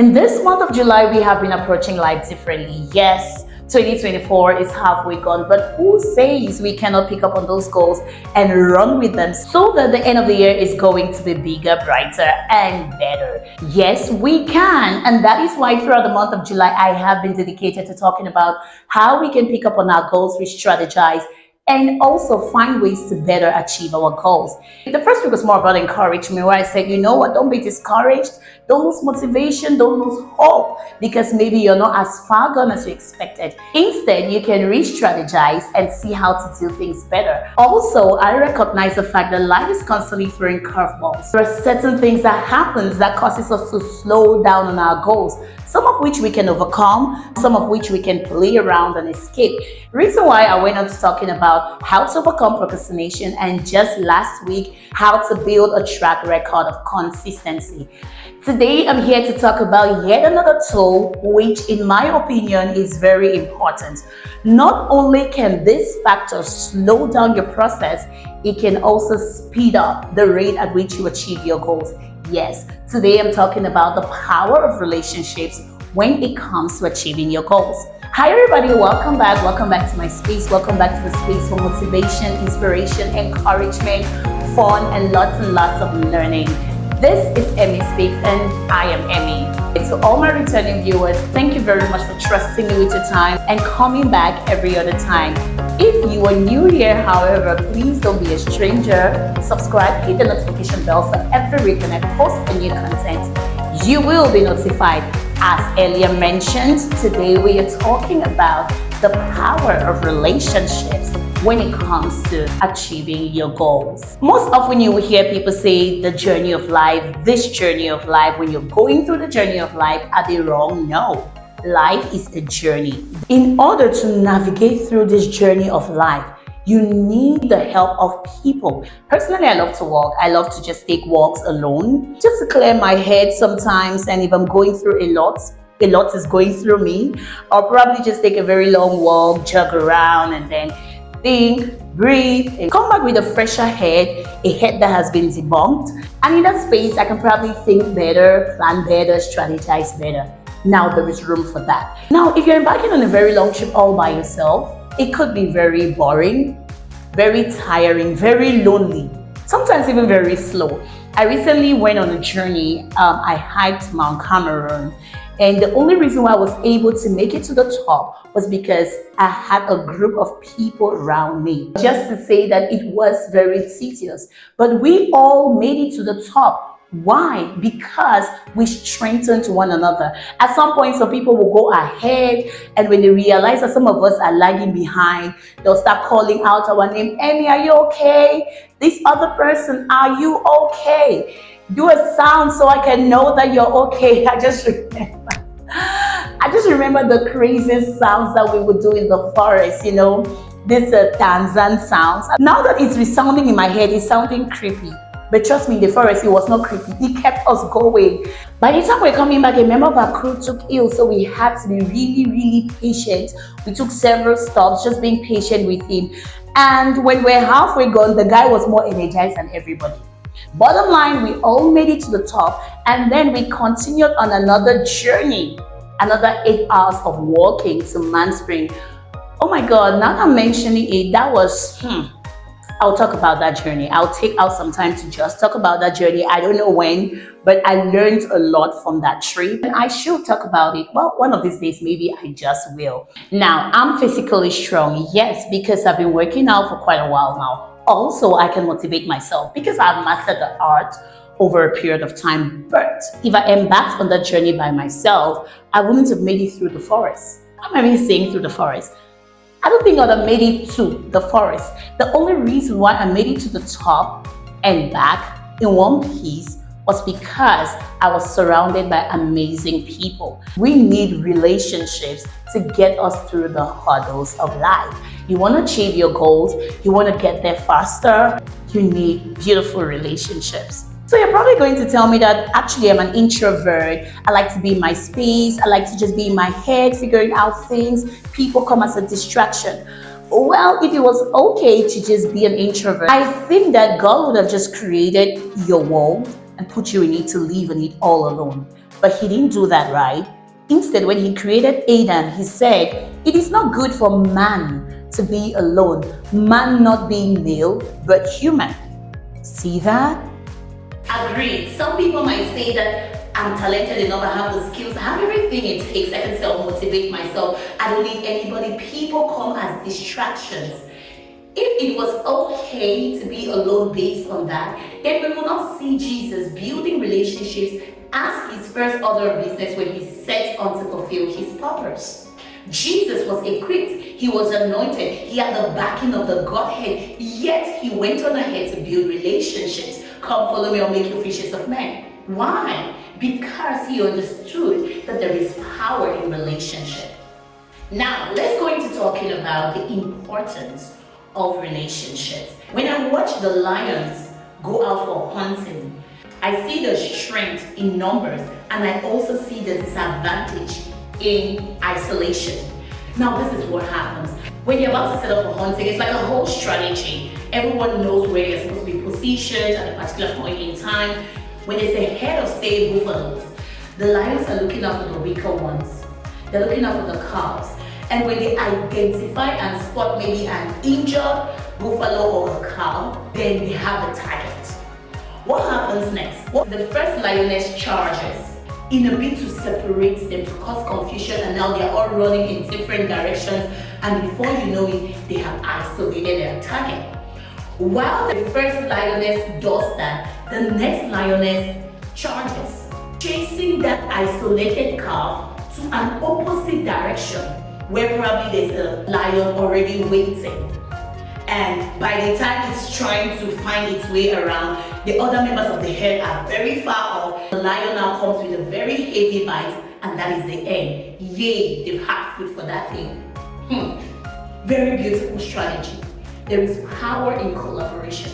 In this month of July, we have been approaching life differently. Yes, 2024 is halfway gone, but who says we cannot pick up on those goals and run with them so that the end of the year is going to be bigger, brighter, and better? Yes, we can. And that is why throughout the month of July, I have been dedicated to talking about how we can pick up on our goals, we strategize, and also find ways to better achieve our goals. The first week was more about encouragement, where I said, you know what, don't be discouraged, don't lose motivation, don't lose hope, because maybe you're not as far gone as you expected. Instead, you can re-strategize and see how to do things better. Also, I recognize the fact that life is constantly throwing curveballs. There are certain things that happens that causes us to slow down on our goals, some of which we can overcome, some of which we can play around and escape. Reason why I went on to talking about how to overcome procrastination, and just last week, how to build a track record of consistency. Today, I'm here to talk about yet another tool, which in my opinion is very important. Not only can this factor slow down your process, it can also speed up the rate at which you achieve your goals. Yes, today I'm talking about the power of relationships when it comes to achieving your goals. Hi everybody, welcome back to my space. Welcome back to the space for motivation, inspiration, encouragement, fun, and lots of learning. This is EmmySpeaks and I am Emmy. To all my returning viewers, thank you very much for trusting me with your time and coming back every other time. If you are new here, however, please don't be a stranger. Subscribe, hit the notification bell so every week when I post a new content, you will be notified. As earlier mentioned, today we are talking about the power of relationships when it comes to achieving your goals. Most often you will hear people say the journey of life, this journey of life. When you're going through the journey of life, are they wrong? No. Life is a journey. In order to navigate through this journey of life, you need the help of people. Personally, I love to walk. I love to just take walks alone, just to clear my head sometimes. And if I'm going through a lot is going through me, I'll probably just take a very long walk, jog around, and then think, breathe, and come back with a fresher head, a head that has been debunked. And in that space, I can probably think better, plan better, strategize better. Now there is room for that. Now, if you're embarking on a very long trip all by yourself, it could be very boring, very tiring, very lonely, sometimes even very slow. I recently went on a journey. I hiked Mount Cameroon, and the only reason why I was able to make it to the top was because I had a group of people around me. Just to say that it was very tedious, but we all made it to the top. Why? Because we strengthened one another. At some point, some people will go ahead, and when they realize that some of us are lagging behind, they'll start calling out our name. Emmy, are you okay? This other person, are you okay? Do a sound so I can know that you're okay. I just remember the craziest sounds that we would do in the forest, you know, this Tanzan sounds. Now that it's resounding in my head, it's sounding creepy. But trust me, in the forest, it was not creepy. It kept us going. By the time we're coming back, a member of our crew took ill, so we had to be really patient. We took several stops, just being patient with him. And when we're halfway gone, the guy was more energized than everybody. Bottom line, we all made it to the top, and then we continued on another journey, another 8 hours of walking to Manspring. Oh my God, now that I'm mentioning it, that was, I'll talk about that journey. I'll take out some time to just talk about that journey. I don't know when, but I learned a lot from that trip. And I should talk about it. Well, one of these days, maybe I just will. Now, I'm physically strong. Yes, because I've been working out for quite a while now. Also, I can motivate myself because I've mastered the art over a period of time. But if I embarked on that journey by myself, I wouldn't have made it through the forest. What am I saying through the forest? I don't think I would have made it to the forest. The only reason why I made it to the top and back in one piece was because I was surrounded by amazing people. We need relationships to get us through the hurdles of life. You want to achieve your goals, you want to get there faster, you need beautiful relationships. So you're probably going to tell me that actually I'm an introvert. I like to be in my space. I like to just be in my head, figuring out things. People come as a distraction. Well, if it was okay to just be an introvert, I think that God would have just created your world and put you in it to live in it all alone. But he didn't do that, right? Instead, when he created Adam, he said, "It is not good for man to be alone, man not being male, but human." See that? Agreed. Some people might say that I'm talented enough, I have the skills, I have everything it takes, I can self-motivate myself, I don't need anybody. People come as distractions. If it was okay to be alone based on that, then we will not see Jesus building relationships as his first order of business when he set on to fulfill his purpose. Jesus was equipped, he was anointed, he had the backing of the Godhead, yet he went on ahead to build relationships. Come follow me, I'll make you fishers of men. Why? Because he understood that there is power in relationship. Now, let's go into talking about the importance of relationships. When I watch the lions go out for hunting, I see the strength in numbers, and I also see the disadvantage in isolation. Now, this is what happens. When you're about to set up for hunting, it's like a whole strategy. Everyone knows where you're supposed to be positioned at a particular point in time. When there's a head of, say, buffaloes, the lions are looking out for the weaker ones. They're looking out for the calves. And when they identify and spot maybe an injured buffalo or a cow, then they have a target. What happens next? Well, the first lioness charges in a bid to separate them, to cause confusion, and now they're all running in different directions, and before you know it, they have isolated their target. While the first lioness does that, the next lioness charges, chasing that isolated calf to an opposite direction, where probably there's a lion already waiting. And by the time it's trying to find its way around, the other members of the herd are very far off. The lion now comes with a very heavy bite, and that is the end. Yay, they've had food for that day. Very beautiful strategy. There is power in collaboration.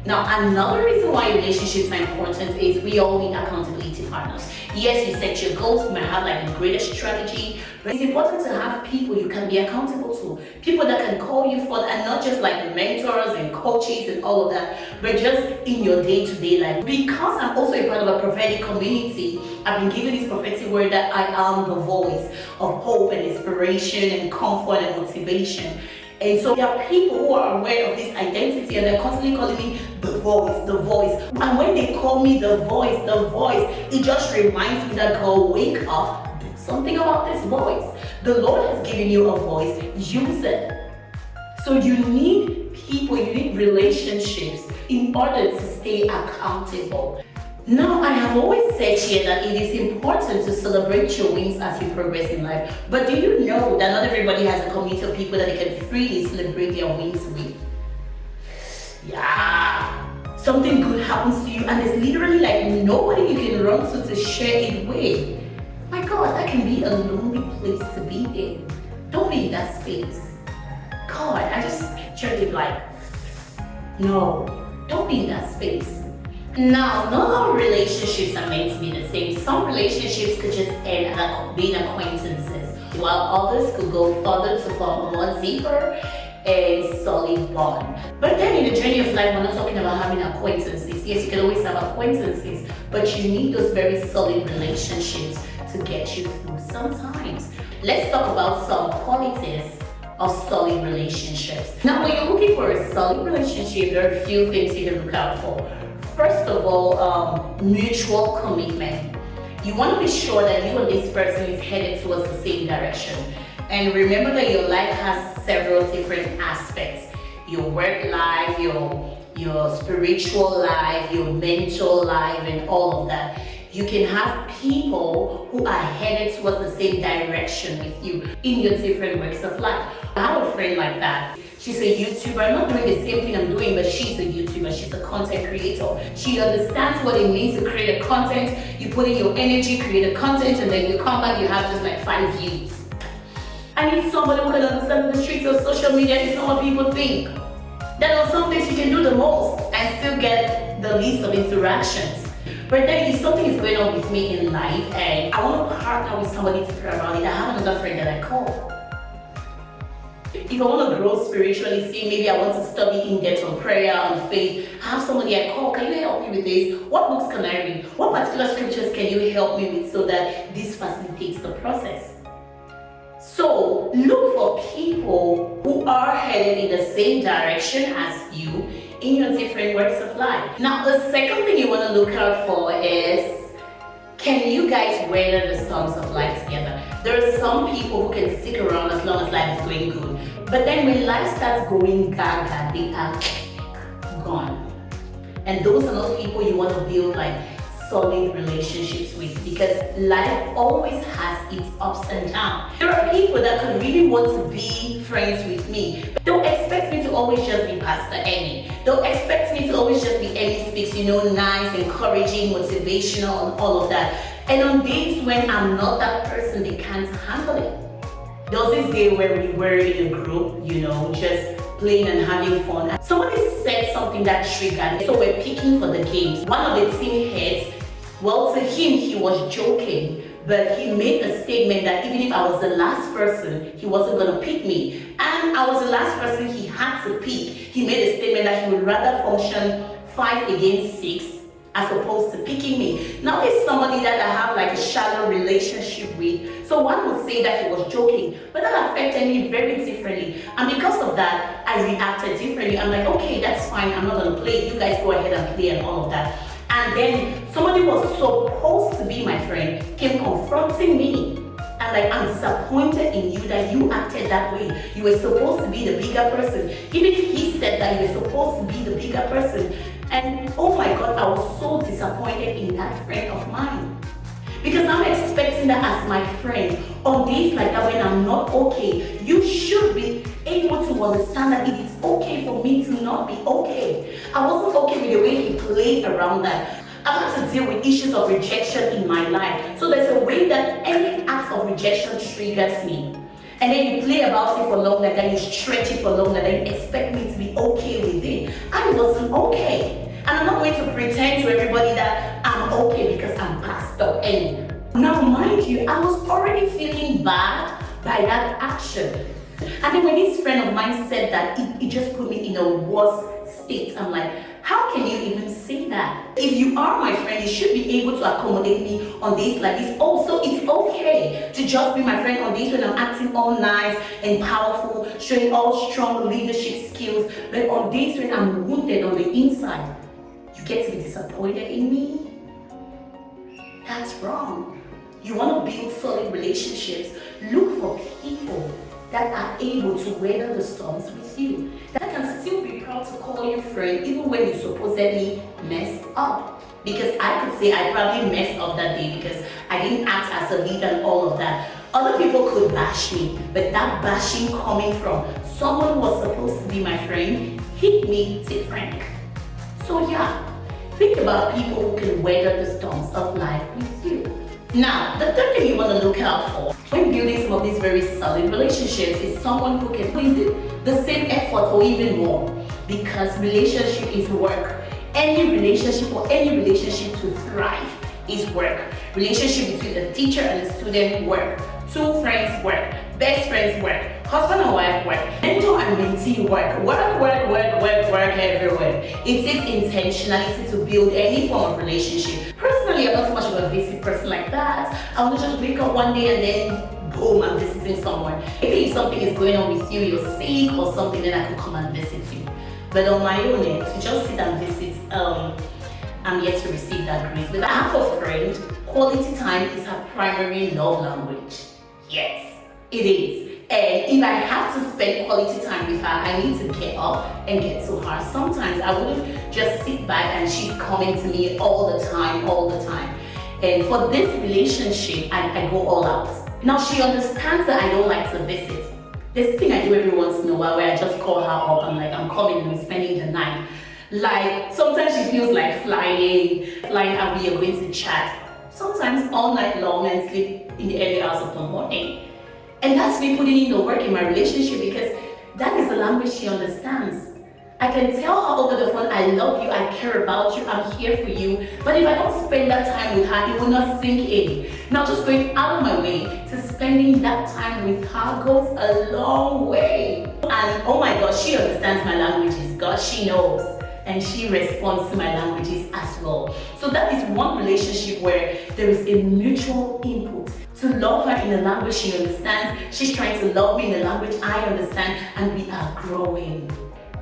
Now, another reason why relationships are important is we all need accountability partners. Yes, you set your goals, you might have like a greater strategy, but it's important to have people you can be accountable to. People that can call you for, and not just like mentors and coaches and all of that, but just in your day-to-day life. Because I'm also a part of a prophetic community, I've been given this prophetic word that I am the voice of hope and inspiration and comfort and motivation. And so there are people who are aware of this identity, and they're constantly calling me the voice, the voice. And when they call me the voice, it just reminds me that, God, wake up, do something about this voice. The Lord has given you a voice, use it. So you need people, you need relationships in order to stay accountable. Now, I have always said here that it is important to celebrate your wins as you progress in life. But do you know that not everybody has a community of people that they can freely celebrate their wins with? Yeah, something good happens to you and there's literally like nobody you can run to share it with. My God, that can be a lonely place to be in. Don't be in that space. God, I just pictured it like, no, don't be in that space. Now, not all relationships are meant to be the same. Some relationships could just end at being acquaintances, while others could go further to form a more deeper and solid bond. But then in the journey of life, we're not talking about having acquaintances. Yes, you can always have acquaintances, but you need those very solid relationships to get you through sometimes. Let's talk about some qualities of solid relationships. Now, when you're looking for a solid relationship, there are a few things you can look out for. First of all, mutual commitment. You want to be sure that you and this person is headed towards the same direction. And remember that your life has several different aspects. Your work life, your spiritual life, your mental life, and all of that. You can have people who are headed towards the same direction with you in your different works of life. I have a friend like that. She's a YouTuber. I'm not doing the same thing I'm doing, but she's a YouTuber. She's a content creator. She understands what it means to create a content. You put in your energy, create a content, and then you come back, you have just like 5 views. I need somebody who can understand the streets of social media. It's not what people think. There are some things you can do the most and still get the least of interactions. But then if something is going on with me in life and I want to partner with somebody to pray about it, I have another friend that I call. If I want to grow spiritually, say maybe I want to study in depth on prayer, on faith, I have somebody I call, can you help me with this? What books can I read? What particular scriptures can you help me with so that this facilitates the process? So look for people who are headed in the same direction as you in your different walks of life. Now, the second thing you want to look out for is, can you guys weather the storms of life together? There are some people who can stick around as long as life is going good. But then when life starts going gaga, they are gone. And those are not people you want to build like solid relationships with, because life always has its ups and downs. There are people that could really want to be friends with me. Don't expect me to always just be Pastor Emmy. Don't expect me to always just be EmmySpeaks, nice, encouraging, motivational, and all of that. And on days when I'm not that person, they can't handle it. There was this day where we were in a group, just playing and having fun. Somebody said something that triggered me. So we're picking for the games. One of the team heads, well, to him, he was joking, but he made a statement that even if I was the last person, he wasn't going to pick me. And I was the last person he had to pick. He made a statement that he would rather function 5 against 6 as opposed to picking me. Now, this is somebody that I have like a shallow relationship with. So one would say that he was joking, but that affected me very differently. And because of that, I reacted differently. I'm like, okay, that's fine. I'm not going to play. You guys go ahead and play and all of that. And then somebody who was supposed to be my friend came confronting me. And like, I'm disappointed in you that you acted that way. You were supposed to be the bigger person. Even if he said that you were supposed to be the bigger person. And oh my God, I was so disappointed in that friend of mine. Because I'm expecting that as my friend, on days like that when I'm not okay, you should be able to understand that it is okay for me to not be okay. I wasn't okay with the way he played around that. I've had to deal with issues of rejection in my life. So there's a way that any act of rejection triggers me. And then you play about it for longer, then you stretch it for longer, then you expect me to be okay with it. I wasn't okay. And I'm not going to pretend to everybody that I'm okay because I'm Pastor Emmy. Now, mind you, I was already feeling bad by that action. And then when this friend of mine said that, it just put me in a worse state. I'm like, how can you even say that? If you are my friend, you should be able to accommodate me on days like this. Also, it's okay to just be my friend on days when I'm acting all nice and powerful, showing all strong leadership skills. But on days when I'm wounded on the inside, you get to be disappointed in me? That's wrong. You want to build solid relationships. Look for people that are able to weather the storms with you, that can still be proud to call you friend even when you supposedly messed up. Because I could say I probably messed up that day because I didn't act as a leader and all of that. Other people could bash me, but that bashing coming from someone who was supposed to be my friend hit me different. So yeah, think about people who can weather the storms of life with you. Now, the third thing you want to look out for when building some of these very solid relationships is someone who can put the same effort or even more, because relationship is work. Any relationship or any relationship to thrive is work. Relationship between the teacher and the student work. Two friends work. Best friends work. Husband and wife work. Mentor and mentee work. Work everywhere. It is intentionality to build any form of relationship. Personally, I'm not so much of a visit person like that. I want to just wake up one day and then boom, I'm visiting someone. Maybe if something is going on with you, you're sick or something, then I could come and visit you. But on my own, to just sit and visit, I'm yet to receive that grace. But I have a friend, quality time is her primary love language. Yes, it is. And if I have to spend quality time with her, I need to get up and get to her. Sometimes I wouldn't just sit back and she's coming to me all the time. And for this relationship, I go all out. Now she understands that I don't like to visit. There's a thing I do every once in a while where I just call her up. I'm like, I'm coming and I'm spending the night. Like, sometimes she feels like flying and we are going to chat. Sometimes all night long and sleep in the early hours of the morning. And that's me putting in the work in my relationship because that is the language she understands. I can tell her over the phone, I love you, I care about you, I'm here for you. But if I don't spend that time with her, it will not sink in. Now just going out of my way to spending that time with her goes a long way. And oh my God, she understands my languages. God, she knows. And she responds to my languages as well. So that is one relationship where there is a mutual input. To love her in the language she understands, she's trying to love me in the language I understand, and we are growing.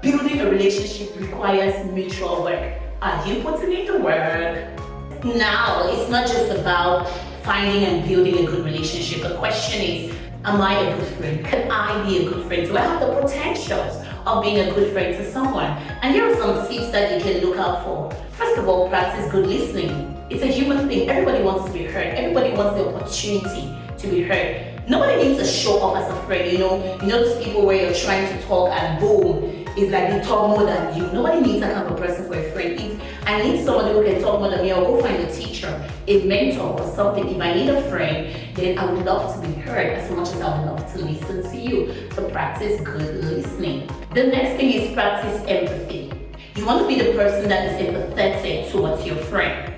Building a relationship requires mutual work. Are you putting in the work? Now, it's not just about finding and building a good relationship. The question is, am I a good friend? Can I be a good friend? Do I have the potentials of being a good friend to someone? And here are some tips that you can look out for. First of all, practice good listening. It's a human thing. Everybody wants to be heard. Everybody wants the opportunity to be heard. Nobody needs to show off as a friend, you know those people where you're trying to talk and boom, it's like they talk more than you. Nobody needs that kind of a person for a friend. If I need somebody who can talk more than me, I'll go find a teacher, a mentor or something. If I need a friend, then I would love to be heard as much as I would love to listen to you. So practice good listening. The next thing is practice empathy. You want to be the person that is empathetic towards your friend.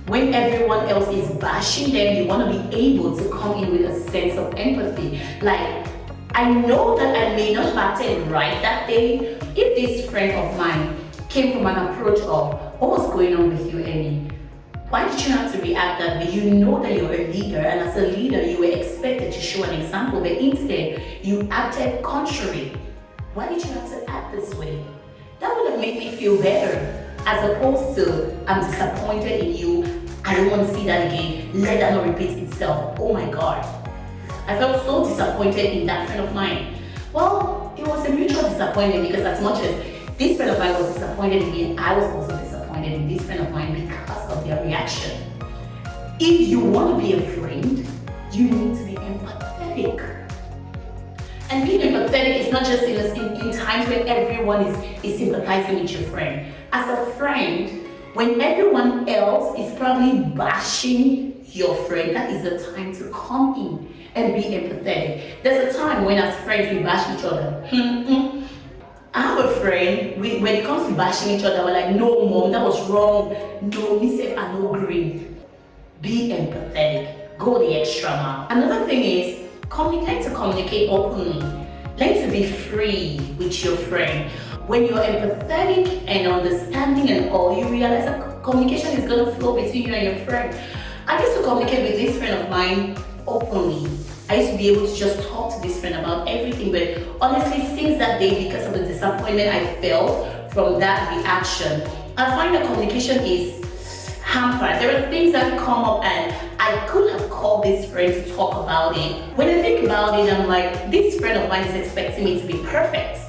When everyone else is bashing them, you want to be able to come in with a sense of empathy. Like, I know that I may not have acted right that day. If this friend of mine came from an approach of, what was going on with you, Emmy? Why did you have to react that way? You know that you're a leader, and as a leader, you were expected to show an example, but instead, you acted contrary. Why did you have to act this way? That would have made me feel better, as opposed to, I'm disappointed in you, I don't want to see that again, let that not repeat itself. Oh my God. I felt so disappointed in that friend of mine. Well, it was a mutual disappointment, because as much as this friend of mine was disappointed in me, I was also disappointed in this friend of mine because of their reaction. If you want to be a friend, you need to be empathetic. And being empathetic is not just in times when everyone is sympathizing with your friend. As a friend, when everyone else is probably bashing your friend, that is the time to come in and be empathetic. There's a time when as friends we bash each other. I have a friend, when it comes to bashing each other, we're like, no mom, that was wrong. No, me say I no agree. Be empathetic. Go the extra mile. Another thing is, learn to communicate openly. Learn to be free with your friend. When you're empathetic and understanding and all, you realize that communication is going to flow between you and your friend. I used to communicate with this friend of mine openly. I used to be able to just talk to this friend about everything, but honestly, since that day, because of the disappointment I felt from that reaction, I find that communication is hampered. There are things that come up and I could have called this friend to talk about it. When I think about it, I'm like, this friend of mine is expecting me to be perfect.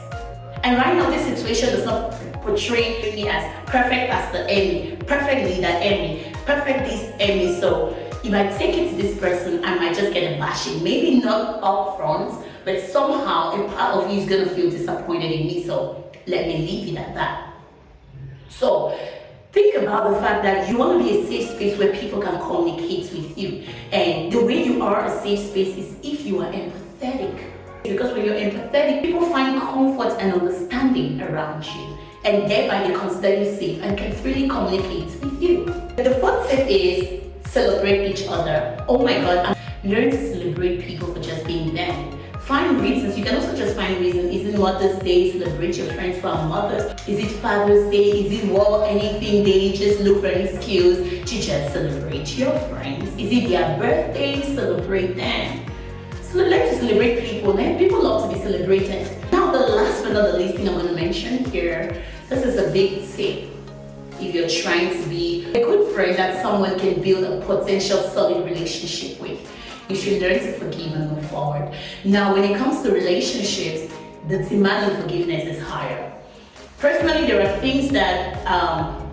And right now, this situation does not portray me as perfect as the Emmy, perfect leader Emmy, perfect this Emmy. So if I take it to this person, I might just get a bashing. Maybe not up front, but somehow a part of you is going to feel disappointed in me. So let me leave it at that. So think about the fact that you want to be a safe space where people can communicate with you. And the way you are a safe space is if you are empathetic. Because when you're empathetic, people find comfort and understanding around you. And thereby they consider you safe and can freely communicate with you. The fourth tip is celebrate each other. Oh my God, learn to celebrate people for just being them. Find reasons. You can also just find reasons. Is it Mother's Day? Celebrate your friends who are mothers. Is it Father's Day? Is it World Anything Day? Just look for an excuse to just celebrate your friends. Is it their birthday? Celebrate them. So learn to celebrate people. People love to be celebrated. Now the last but not the least thing I'm going to mention here, this is a big tip. If you're trying to be a good friend that someone can build a potential solid relationship with, you should learn to forgive and move forward. Now, when it comes to relationships, the demand of forgiveness is higher. Personally, there are things that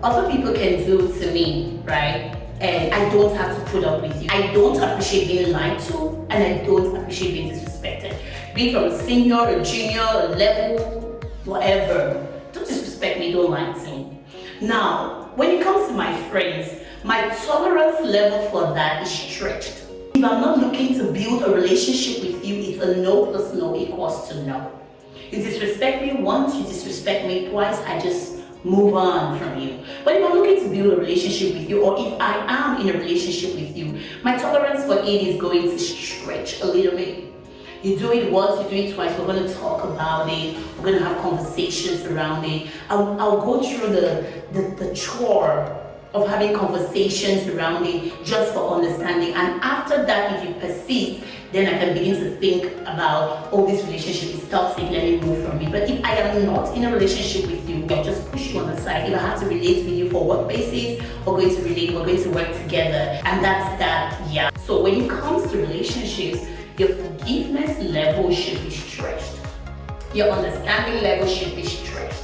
other people can do to me, right? And I don't have to put up with you. I don't appreciate being lied to, and I don't appreciate being disrespected. Be it from a senior, a junior, a level, whatever. Don't disrespect me, don't lie to me. Now, when it comes to my friends, my tolerance level for that is stretched. If I'm not looking to build a relationship with you, it's a no plus no equals to no. You disrespect me once, you disrespect me twice, I just move on from you. But if I'm looking to build a relationship with you, or if I am in a relationship with you, my tolerance for it is going to stretch a little bit. You do it once, you do it twice, we're going to talk about it, we're going to have conversations around it. I'll go through the chore of having conversations around it just for understanding. And after that, if you persist, then I can begin to think about, oh, this relationship is toxic, let me move from it. But if I am not in a relationship with you, I'll just push you on the side. If I have to relate with you for work basis, we're going to relate, we're going to work together. And that's that, yeah. So when it comes to relationships, your forgiveness level should be stretched. Your understanding level should be stretched.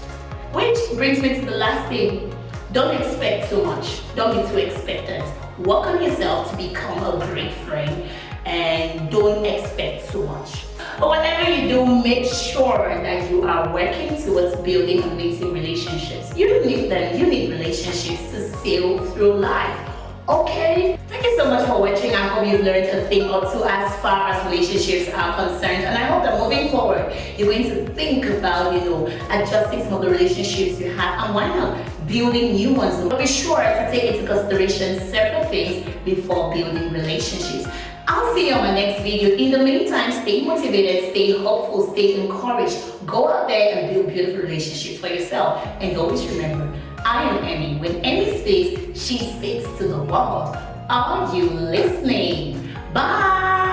Which brings me to the last thing. Don't expect too much. Don't be too expectant. Work on yourself to become a great friend and don't expect too much. But whatever you do, make sure that you are working towards building amazing relationships. You need them. You need relationships to sail through life. Okay, thank you so much for watching. I hope you've learned a thing or two as far as relationships are concerned, and I hope that moving forward you're going to think about, adjusting some of the relationships you have, and why not building new ones. But be sure to take into consideration several things before building relationships. I'll see you on my next video. In the meantime, stay motivated, stay hopeful, stay encouraged. Go out there and build beautiful relationships for yourself. And always remember, I am Emmy. When Emmy speaks, she speaks to the world. Are you listening? Bye!